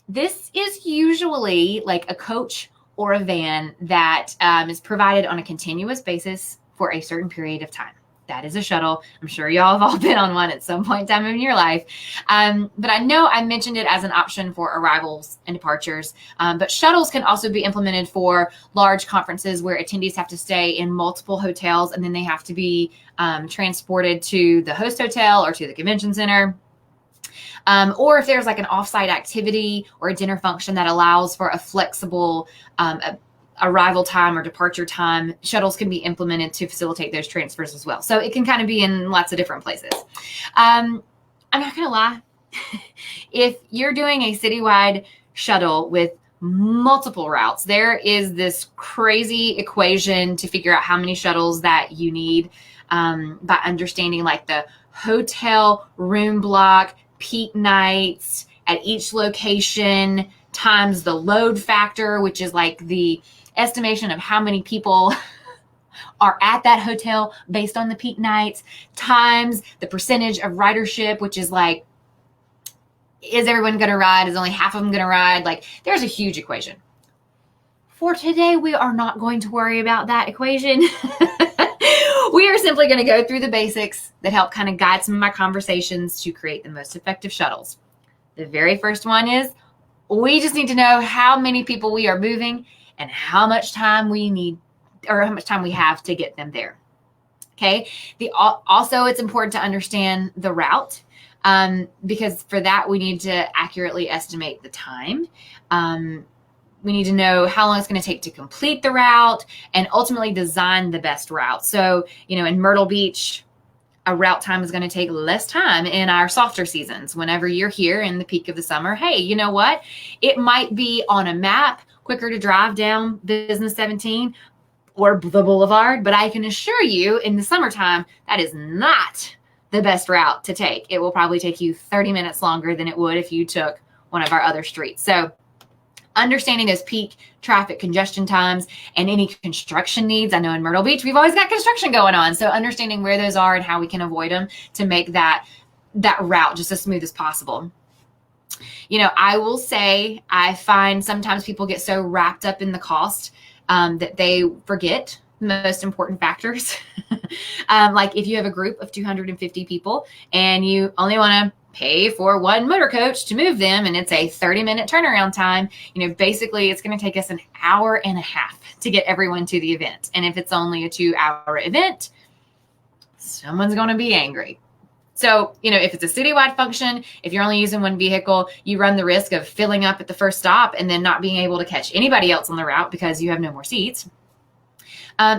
This is usually like a coach or a van that is provided on a continuous basis for a certain period of time. That is a shuttle. I'm sure y'all have all been on one at some point in time in your life. But I know I mentioned it as an option for arrivals and departures. But shuttles can also be implemented for large conferences where attendees have to stay in multiple hotels and then they have to be transported to the host hotel or to the convention center. Or if there's like an offsite activity or a dinner function that allows for a flexible arrival time or departure time, shuttles can be implemented to facilitate those transfers as well. So it can kind of be in lots of different places. I'm not going to lie. If you're doing a citywide shuttle with multiple routes, there is this crazy equation to figure out how many shuttles that you need by understanding like the hotel room block, peak nights at each location times the load factor, which is like the estimation of how many people are at that hotel based on the peak nights, times the percentage of ridership, which is like, is everyone going to ride? Is only half of them going to ride? Like, there's a huge equation. For today, we are not going to worry about that equation. We are simply going to go through the basics that help kind of guide some of my conversations to create the most effective shuttles. The very first one is we just need to know how many people we are moving and how much time we need or how much time we have to get them there. Okay. Also, it's important to understand the route because for that, we need to accurately estimate the time. We need to know how long it's going to take to complete the route and ultimately design the best route. So, in Myrtle Beach, a route time is going to take less time in our softer seasons. Whenever you're here in the peak of the summer, hey, you know what? It might be on a map quicker to drive down Business 17 or the Boulevard, but I can assure you in the summertime, that is not the best route to take. It will probably take you 30 minutes longer than it would if you took one of our other streets. So understanding those peak traffic congestion times and any construction needs. I know in Myrtle Beach, we've always got construction going on. So understanding where those are and how we can avoid them to make that route just as smooth as possible. I will say I find sometimes people get so wrapped up in the cost that they forget the most important factors. Like if you have a group of 250 people and you only want to pay for one motor coach to move them and it's a 30-minute turnaround time, basically it's going to take us an hour and a half to get everyone to the event. And if it's only a 2-hour event, someone's going to be angry. So, if it's a citywide function, if you're only using one vehicle, you run the risk of filling up at the first stop and then not being able to catch anybody else on the route because you have no more seats.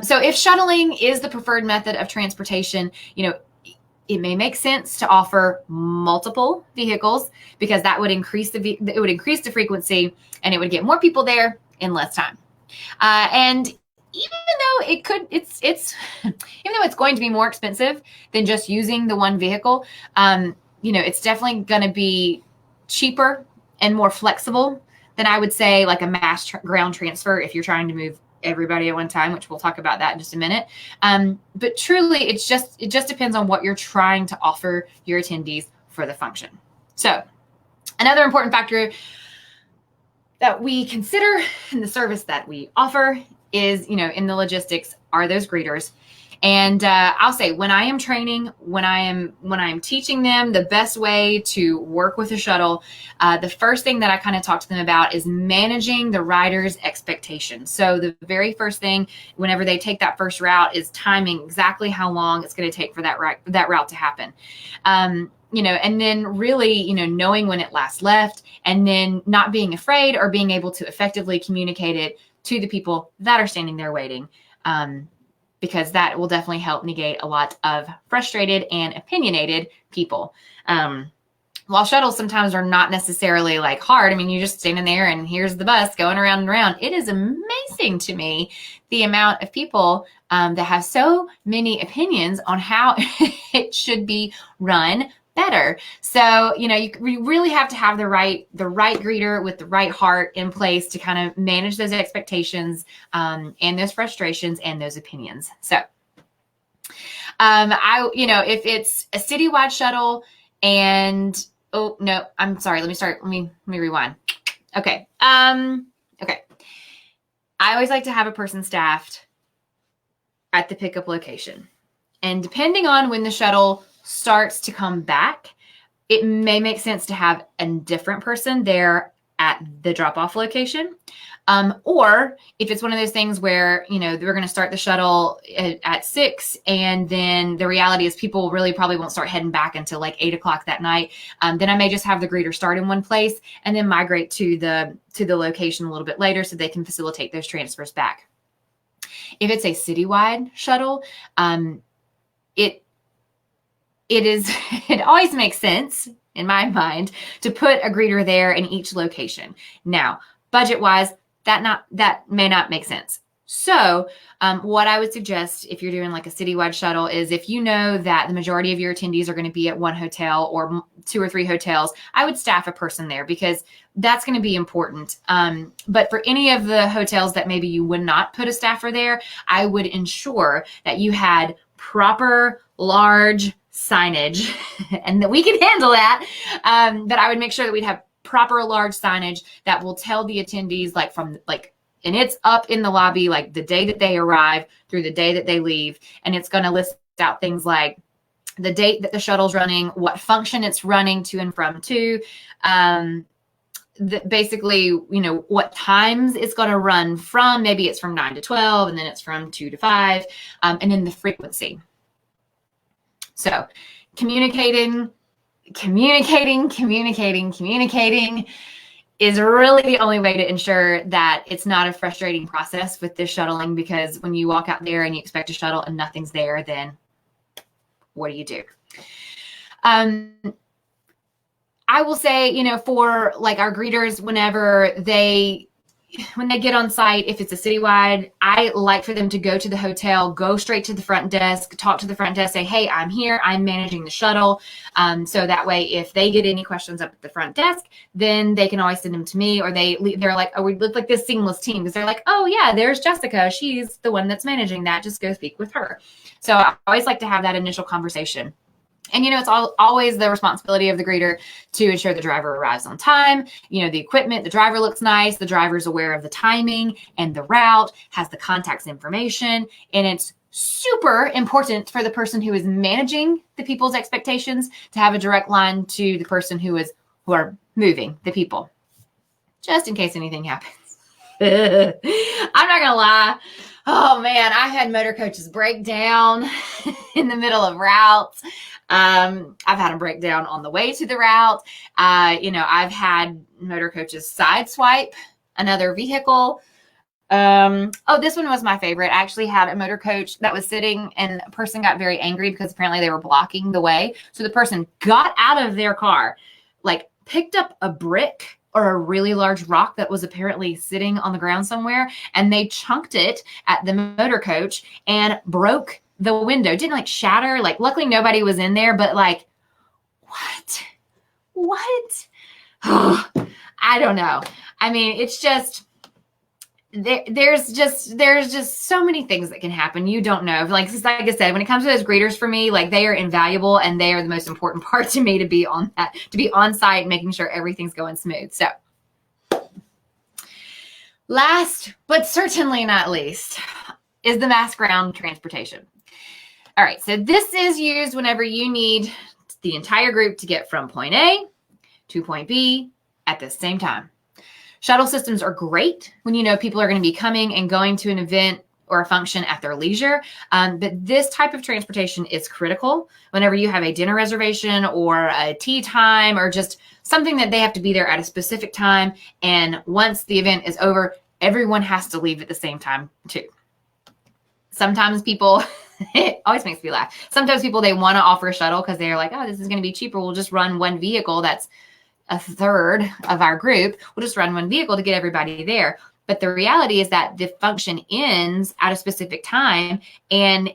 So if shuttling is the preferred method of transportation, it may make sense to offer multiple vehicles because that would increase the frequency and it would get more people there in less time. And even though it's going to be more expensive than just using the one vehicle, it's definitely going to be cheaper and more flexible than I would say like a mass ground transfer if you're trying to move everybody at one time, which we'll talk about that in just a minute. But truly, it just depends on what you're trying to offer your attendees for the function. So another important factor that we consider in the service that we offer is, in the logistics are those greeters. And I'll say when I am training, when I am teaching them the best way to work with a shuttle, the first thing that I kind of talk to them about is managing the rider's expectations. So the very first thing, whenever they take that first route, is timing exactly how long it's going to take for that route to happen. And then really, knowing when it last left and then not being afraid or being able to effectively communicate it to the people that are standing there waiting. because that will definitely help negate a lot of frustrated and opinionated people. While shuttles sometimes are not necessarily like hard, I mean, you're just standing there and here's the bus going around and around. It is amazing to me the amount of people that have so many opinions on how it should be run better. So, you know, you really have to have the right greeter with the right heart in place to kind of manage those expectations and those frustrations and those opinions. So, if it's a citywide shuttle and oh no, I'm sorry. Let me rewind. Okay. Okay. I always like to have a person staffed at the pickup location. And depending on when the shuttle starts to come back, it may make sense to have a different person there at the drop-off location. Or if it's one of those things where, you know, we're going to start the shuttle at 6 and then the reality is people really probably won't start heading back until like 8 o'clock that night. Then I may just have the greeter start in one place and then migrate to the location a little bit later so they can facilitate those transfers back. If it's a citywide shuttle, it always makes sense in my mind to put a greeter there in each location. Now, budget-wise, that may not make sense. So what I would suggest if you're doing like a citywide shuttle is if you know that the majority of your attendees are going to be at one hotel or 2 or 3 hotels, I would staff a person there because that's going to be important. But for any of the hotels that maybe you would not put a staffer there, I would ensure that you had proper large signage and that we can handle that. But I would make sure that we'd have proper large signage that will tell the attendees and it's up in the lobby, like the day that they arrive through the day that they leave. And it's going to list out things like the date that the shuttle's running, what function it's running to and from to, basically, you know, what times it's going to run from. Maybe it's from 9 to 12 and then it's from 2 to 5, and then the frequency. So communicating is really the only way to ensure that it's not a frustrating process with this shuttling, because when you walk out there and you expect a shuttle and nothing's there, then what do you do? I will say, you know, for like our greeters, when they get on site, if it's a citywide, I like for them to go to the hotel, go straight to the front desk, talk to the front desk, say, hey, I'm here, I'm managing the shuttle. So that way, if they get any questions up at the front desk, then they can always send them to me, or they're like, oh, we look like this seamless team, because they're like, oh yeah, there's Jessica. She's the one that's managing that. Just go speak with her. So I always like to have that initial conversation. And, you know, it's always the responsibility of the greeter to ensure the driver arrives on time. You know, the equipment, the driver looks nice. The driver's aware of the timing and the route, has the contact's information. And it's super important for the person who is managing the people's expectations to have a direct line to the person who are moving the people, just in case anything happens. I'm not going to lie. Oh man, I had motor coaches break down in the middle of routes. I've had them break down on the way to the route. I've had motor coaches sideswipe another vehicle. This one was my favorite. I actually had a motor coach that was sitting and a person got very angry because apparently they were blocking the way. So the person got out of their car, like picked up a brick or a really large rock that was apparently sitting on the ground somewhere, and they chunked it at the motor coach and broke the window. Didn't like shatter, like luckily nobody was in there, but like, what? I don't know. I mean, it's just, there's just so many things that can happen. You don't know. Like I said, when it comes to those greeters for me, like they are invaluable and they are the most important part to me to be on site, making sure everything's going smooth. So last, but certainly not least, is the mass ground transportation. All right. So this is used whenever you need the entire group to get from point A to point B at the same time. Shuttle systems are great when you know people are going to be coming and going to an event or a function at their leisure. But this type of transportation is critical whenever you have a dinner reservation or a tea time or just something that they have to be there at a specific time. And once the event is over, everyone has to leave at the same time too. Sometimes people, it always makes me laugh. Sometimes people, they want to offer a shuttle because they're like, oh, this is going to be cheaper. We'll just run one vehicle. That's a third of our group. We'll just run one vehicle to get everybody there. But the reality is that the function ends at a specific time. And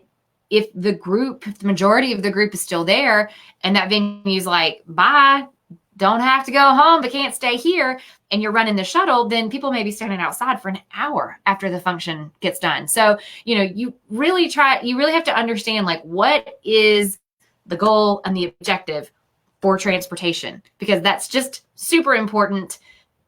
if the majority of the group is still there and that venue's like, bye, don't have to go home, but can't stay here, and you're running the shuttle, then people may be standing outside for an hour after the function gets done. So, you really have to understand, like, what is the goal and the objective for transportation, because that's just super important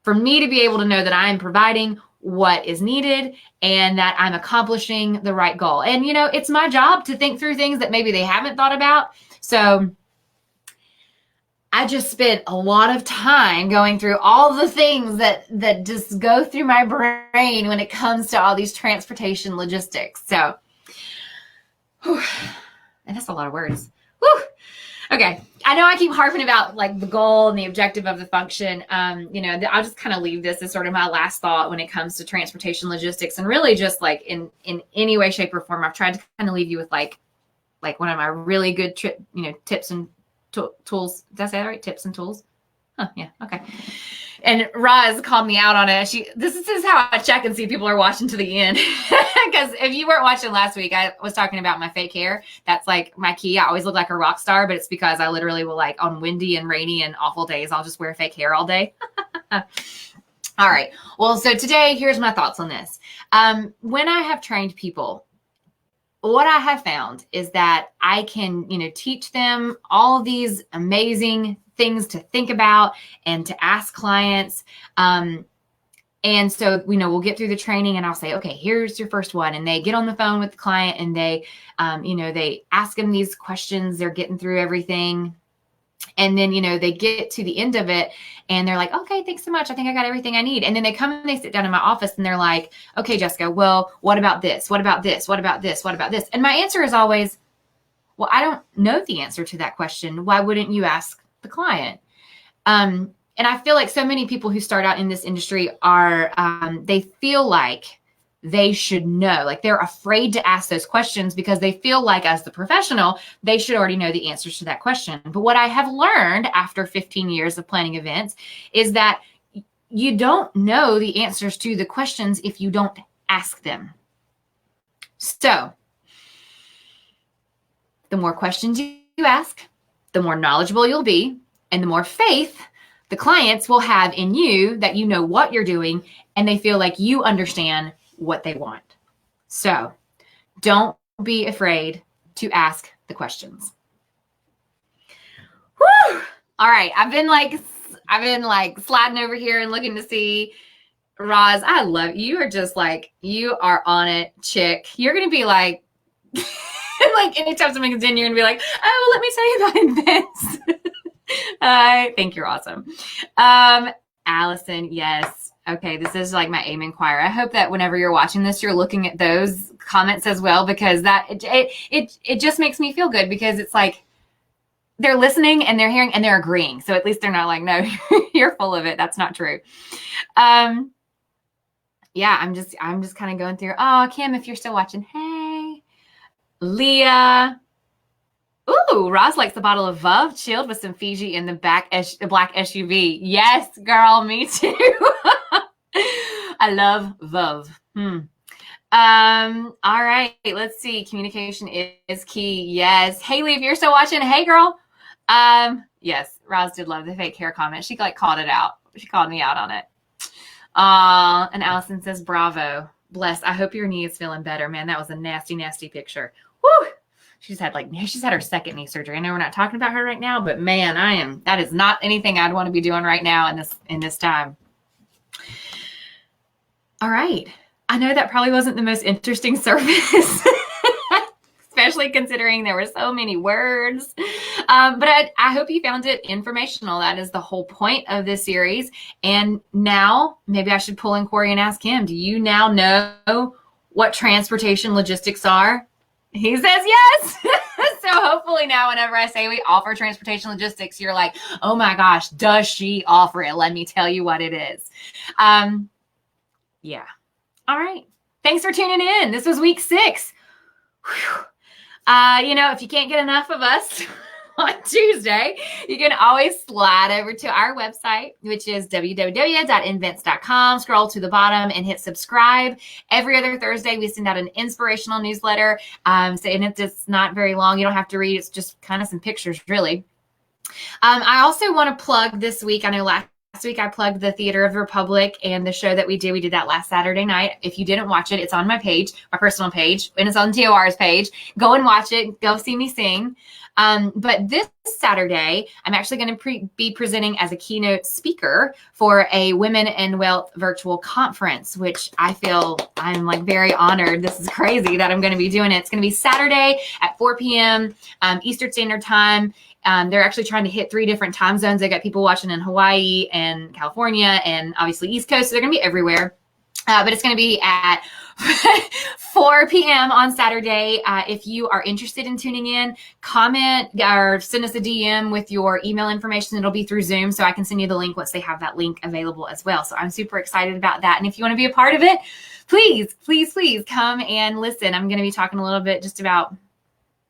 for me to be able to know that I'm providing what is needed and that I'm accomplishing the right goal. And, it's my job to think through things that maybe they haven't thought about. So I just spent a lot of time going through all the things that just go through my brain when it comes to all these transportation logistics. So, and that's a lot of words. Whew. Okay. I know I keep harping about like the goal and the objective of the function. I'll just kind of leave this as sort of my last thought when it comes to transportation logistics, and really just like in any way, shape, or form. I've tried to kind of leave you with like one of my really good tips and tools. Did I say that right? Tips and tools. Huh, yeah. Okay. And Roz called me out on it. This is how I check and see if people are watching to the end. Because if you weren't watching last week, I was talking about my fake hair. That's like my key. I always look like a rock star, but it's because I literally will, like, on windy and rainy and awful days, I'll just wear fake hair all day. All right. Well, so today, here's my thoughts on this. When I have trained people, what I have found is that I can, teach them all of these amazing things to think about and to ask clients. And so, we'll get through the training and I'll say, okay, here's your first one. And they get on the phone with the client and they, they ask them these questions. They're getting through everything. And then, they get to the end of it and they're like, okay, thanks so much. I think I got everything I need. And then they come and they sit down in my office and they're like, okay, Jessica, well, what about this? What about this? What about this? What about this? And my answer is always, well, I don't know the answer to that question. Why wouldn't you ask the client? And I feel like so many people who start out in this industry are, they feel like they should know, like they're afraid to ask those questions because they feel like as the professional, they should already know the answers to that question. But what I have learned after 15 years of planning events is that you don't know the answers to the questions if you don't ask them. So the more questions you ask, the more knowledgeable you'll be, and the more faith the clients will have in you that you know what you're doing and they feel like you understand what they want. So don't be afraid to ask the questions. Whew. All right. I've been like sliding over here and looking to see Roz. I love you. Are just like, you are on it, chick. You're going to be like, like anytime something comes in, you're going to be like, oh, let me tell you about this. I think you're awesome. Allison, yes. Okay, this is like my amen choir. I hope that whenever you're watching this, you're looking at those comments as well, because that it just makes me feel good, because it's like they're listening and they're hearing and they're agreeing. So at least they're not like, no, you're full of it. That's not true. Yeah, I'm just kind of going through. Oh, Kim, if you're still watching, hey. Leah. Ooh, Roz likes the bottle of Veuve chilled with some Fiji in the black SUV. Yes, girl, me too. I love Veuve. All right, let's see. Communication is key. Yes. Haley, if you're still watching, hey, girl. Yes, Roz did love the fake hair comment. She like called it out. She called me out on it. And Allison says, bravo. Bless. I hope your knee is feeling better, man. That was a nasty, nasty picture. Woo! She's had her second knee surgery. I know we're not talking about her right now, but man, that is not anything I'd want to be doing right now in this time. All right. I know that probably wasn't the most interesting service, especially considering there were so many words. But I hope you found it informational. That is the whole point of this series. And now maybe I should pull in Corey and ask him, do you now know what transportation logistics are? He says yes. So hopefully now whenever I say we offer transportation logistics, you're like, oh my gosh, does she offer it? Let me tell you what it is. Yeah. All right. Thanks for tuning in. This was week 6. If you can't get enough of us on Tuesday, you can always slide over to our website, which is www.invents.com. Scroll to the bottom and hit subscribe. Every other Thursday, we send out an inspirational newsletter. And it's not very long. You don't have to read. It's just kind of some pictures, really. I also want to plug this week. I know last week I plugged the Theater of the Republic and the show that we did. We did that last Saturday night. If you didn't watch it, it's on my page, my personal page, and it's on TOR's page. Go and watch it. Go see me sing. But this Saturday, I'm actually going to be presenting as a keynote speaker for a Women in Wealth virtual conference, which I feel I'm like very honored. This is crazy that I'm going to be doing it. It's going to be Saturday at 4 p.m. Eastern Standard Time. They're actually trying to hit 3 different time zones. They got people watching in Hawaii and California and obviously East Coast. So they're going to be everywhere. But it's going to be at 4 p.m. on Saturday. If you are interested in tuning in, comment or send us a DM with your email information. It'll be through Zoom, so I can send you the link once they have that link available as well. So I'm super excited about that. And if you want to be a part of it, please, please, please come and listen. I'm going to be talking a little bit just about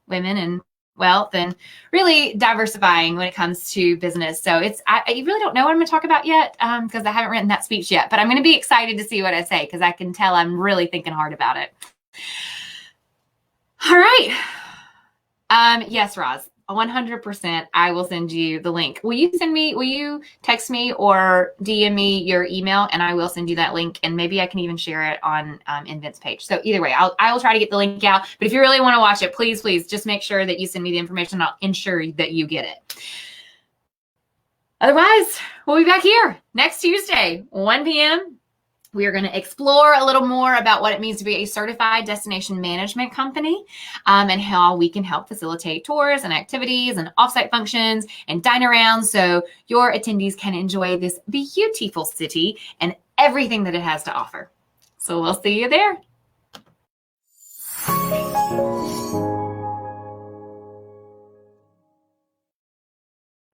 women and wealth and really diversifying when it comes to business. So I really don't know what I'm going to talk about yet because I haven't written that speech yet, but I'm going to be excited to see what I say because I can tell I'm really thinking hard about it. All right. Yes, Roz, 100%. I will send you the link. Will you text me or DM me your email and I will send you that link and maybe I can even share it on Invent's page. So either way, I will try to get the link out, but if you really want to watch it, please just make sure that you send me the information. I'll ensure that you get it. Otherwise, we'll be back here next Tuesday, 1 p.m. We are going to explore a little more about what it means to be a certified destination management company and how we can help facilitate tours and activities and offsite functions and dine around so your attendees can enjoy this beautiful city and everything that it has to offer. So we'll see you there.